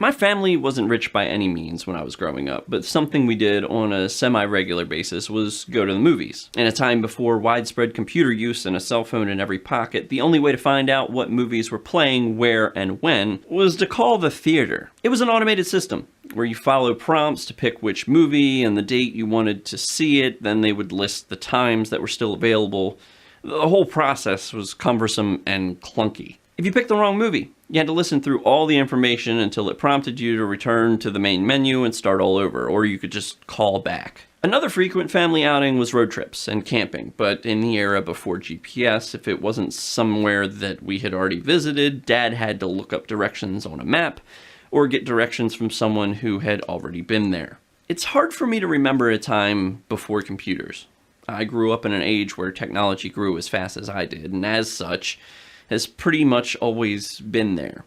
My family wasn't rich by any means when I was growing up, but something we did on a semi-regular basis was go to the movies. In a time before widespread computer use and a cell phone in every pocket, the only way to find out what movies were playing, where, and when was to call the theater. It was an automated system where you follow prompts to pick which movie and the date you wanted to see it, then they would list the times that were still available. The whole process was cumbersome and clunky. If you picked the wrong movie, you had to listen through all the information until it prompted you to return to the main menu and start all over, or you could just call back. Another frequent family outing was road trips and camping, but in the era before GPS, if it wasn't somewhere that we had already visited, Dad had to look up directions on a map or get directions from someone who had already been there. It's hard for me to remember a time before computers. I grew up in an age where technology grew as fast as I did, and as such, has pretty much always been there.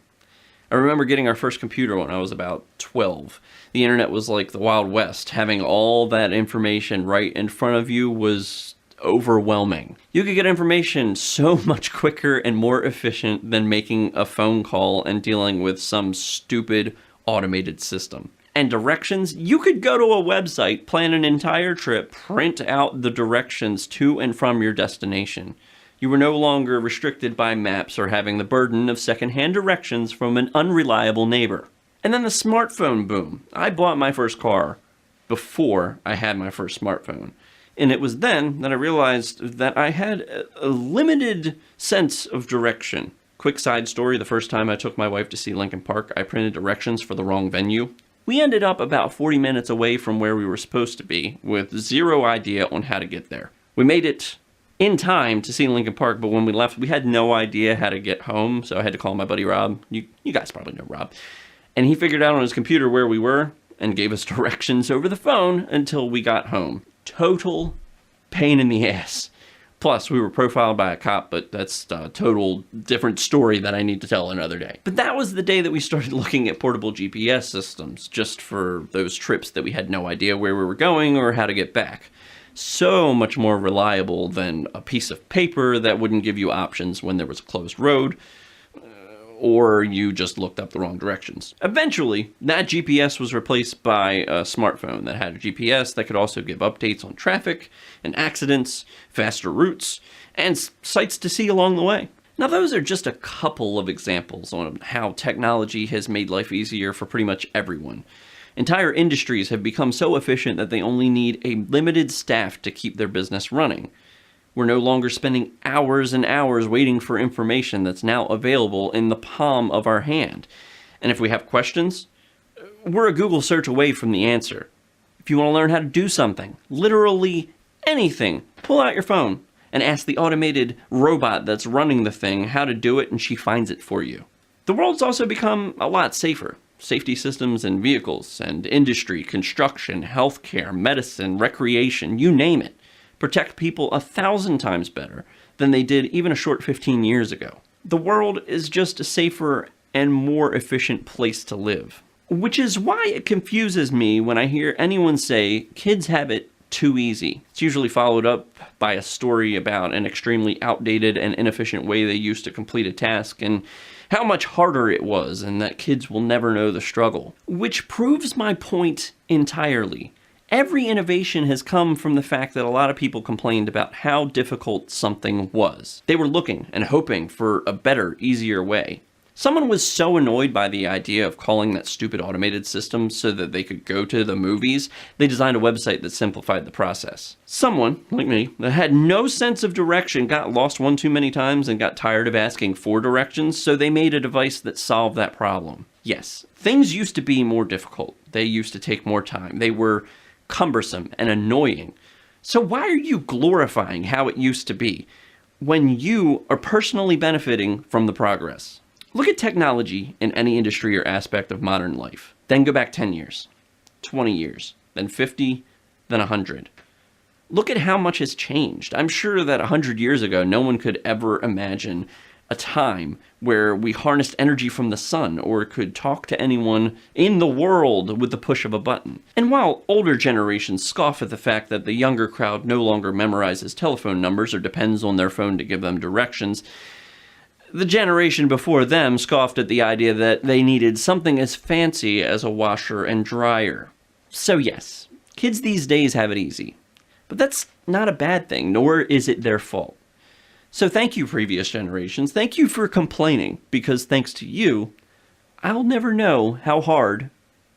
I remember getting our first computer when I was about 12. The internet was like the Wild West. Having all that information right in front of you was overwhelming. You could get information so much quicker and more efficient than making a phone call and dealing with some stupid automated system. And directions, you could go to a website, plan an entire trip, print out the directions to and from your destination. You were no longer restricted by maps or having the burden of secondhand directions from an unreliable neighbor. And then the smartphone boom. I bought my first car before I had my first smartphone. And it was then that I realized that I had a limited sense of direction. Quick side story, the first time I took my wife to see Linkin Park, I printed directions for the wrong venue. We ended up about 40 minutes away from where we were supposed to be, with zero idea on how to get there. We made it in time to see Linkin Park, but when we left, we had no idea how to get home, so I had to call my buddy Rob. You guys probably know Rob. And he figured out on his computer where we were and gave us directions over the phone until we got home. Total pain in the ass. Plus, we were profiled by a cop, but that's a total different story that I need to tell another day. But that was the day that we started looking at portable GPS systems, just for those trips that we had no idea where we were going or how to get back. So much more reliable than a piece of paper that wouldn't give you options when there was a closed road, or you just looked up the wrong directions. Eventually, that GPS was replaced by a smartphone that had a GPS that could also give updates on traffic and accidents, faster routes, and sights to see along the way. Now, those are just a couple of examples on how technology has made life easier for pretty much everyone. Entire industries have become so efficient that they only need a limited staff to keep their business running. We're no longer spending hours and hours waiting for information that's now available in the palm of our hand. And if we have questions, we're a Google search away from the answer. If you want to learn how to do something, literally anything, pull out your phone and ask the automated robot that's running the thing how to do it, and she finds it for you. The world's also become a lot safer. Safety systems in vehicles and industry, construction, healthcare, medicine, recreation, you name it, protect people 1,000 times better than they did even a short 15 years ago. The world is just a safer and more efficient place to live. Which is why it confuses me when I hear anyone say kids have it too easy. It's usually followed up by a story about an extremely outdated and inefficient way they used to complete a task and how much harder it was, and that kids will never know the struggle. Which proves my point entirely. Every innovation has come from the fact that a lot of people complained about how difficult something was. They were looking and hoping for a better, easier way. Someone was so annoyed by the idea of calling that stupid automated system so that they could go to the movies, they designed a website that simplified the process. Someone, like me, that had no sense of direction got lost one too many times and got tired of asking for directions, so they made a device that solved that problem. Yes, things used to be more difficult. They used to take more time. They were cumbersome and annoying. So why are you glorifying how it used to be when you are personally benefiting from the progress? Look at technology in any industry or aspect of modern life. Then go back 10 years, 20 years, then 50, then 100. Look at how much has changed. I'm sure that 100 years ago, no one could ever imagine a time where we harnessed energy from the sun or could talk to anyone in the world with the push of a button. And while older generations scoff at the fact that the younger crowd no longer memorizes telephone numbers or depends on their phone to give them directions, The generation before them scoffed at the idea that they needed something as fancy as a washer and dryer. So yes, kids these days have it easy. But that's not a bad thing, nor is it their fault. So thank you, previous generations. Thank you for complaining, because thanks to you, I'll never know how hard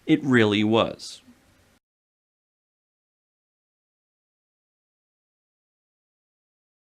it really was.